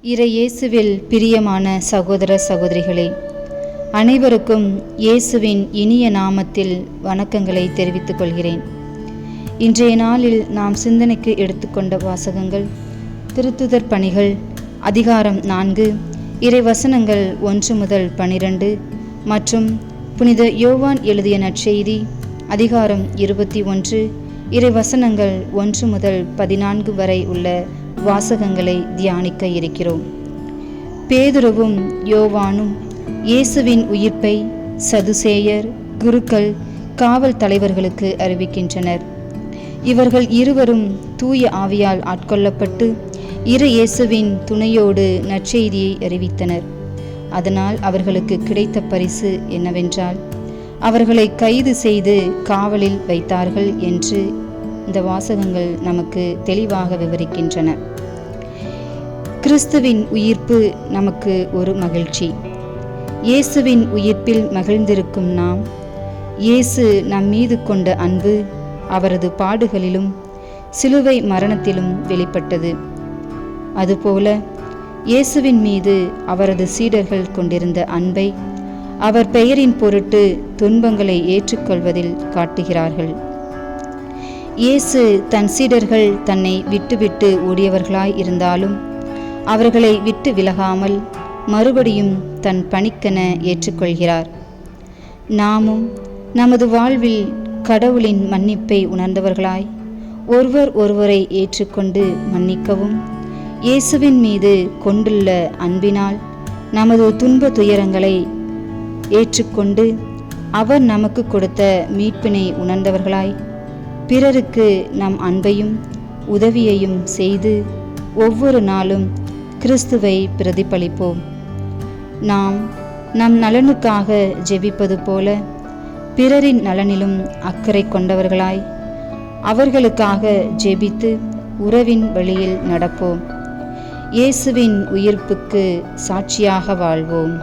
இயேசுவில் பிரியமான சகோதர சகோதரிகளே, அனைவருக்கும் இயேசுவின் இனிய நாமத்தில் வணக்கங்களை தெரிவித்துக் கொள்கிறேன். இன்றைய நாளில் நாம் சிந்தனைக்கு எடுத்துக்கொண்ட வாசகங்கள் திருத்துதர் பணிகள் அதிகாரம் 4 இறைவசனங்கள் 1 முதல் 12 மற்றும் புனித யோவான் எழுதிய நற்செய்தி அதிகாரம் 21 இறைவசனங்கள் 1 முதல் 14 வரை உள்ள வாசகங்களை தியானிக்க இருக்கிறோம். பேதுருவும் யோவானும் இயேசுவின் உயிர்ப்பை சதுசேயர், குருக்கள், காவல் தலைவர்களுக்கு அறிவிக்கின்றனர். இவர்கள் இருவரும் தூய ஆவியால் ஆட்கொள்ளப்பட்டு இயேசுவின் துணையோடு நற்செய்தியை அறிவித்தனர். அதனால் அவர்களுக்கு கிடைத்த பரிசு என்னவென்றால், அவர்களை கைது செய்து காவலில் வைத்தார்கள் என்று இந்த வாசகங்கள் நமக்கு தெளிவாக விவரிக்கின்றன. கிறிஸ்துவின் உயிர்ப்பு நமக்கு ஒரு மகிழ்ச்சி. இயேசுவின் உயிர்ப்பில் மகிழ்ந்திருக்கும் நாம், இயேசு நம் மீது கொண்ட அன்பு அவரது பாடுகளிலும் சிலுவை மரணத்திலும் வெளிப்பட்டது. அதுபோல இயேசுவின் மீது அவரது சீடர்கள் கொண்டிருந்த அன்பை அவர் பெயரின் பொருட்டு துன்பங்களை ஏற்றுக்கொள்வதில் காட்டுகிறார்கள். இயேசு தன் சீடர்கள் தன்னை விட்டுவிட்டு ஓடியவர்களாய் இருந்தாலும் அவர்களை விட்டு விலகாமல் மறுபடியும் தன் பணிக்கென ஏற்றுக்கொள்கிறார். நாமும் நமது வாழ்வில் கடவுளின் மன்னிப்பை உணர்ந்தவர்களாய் ஒருவர் ஒருவரை ஏற்றுக்கொண்டு மன்னிக்கவும், இயேசுவின் மீது கொண்டுள்ள அன்பினால் நமது துன்ப துயரங்களை ஏற்றுக்கொண்டு அவர் நமக்கு கொடுத்த மீட்பினை உணர்ந்தவர்களாய் பிறருக்கு நம் அன்பையும் உதவியையும் செய்து ஒவ்வொரு நாளும் கிறிஸ்துவை பிரதிபலிப்போம். நாம் நம் நலனுக்காக ஜெபிப்பது போல பிறரின் நலனிலும் அக்கறை கொண்டவர்களாய் அவர்களுக்காக ஜெபித்து உறவின் வழியில் நடப்போம். இயேசுவின் உயிர்ப்புக்கு சாட்சியாக வாழ்வோம்.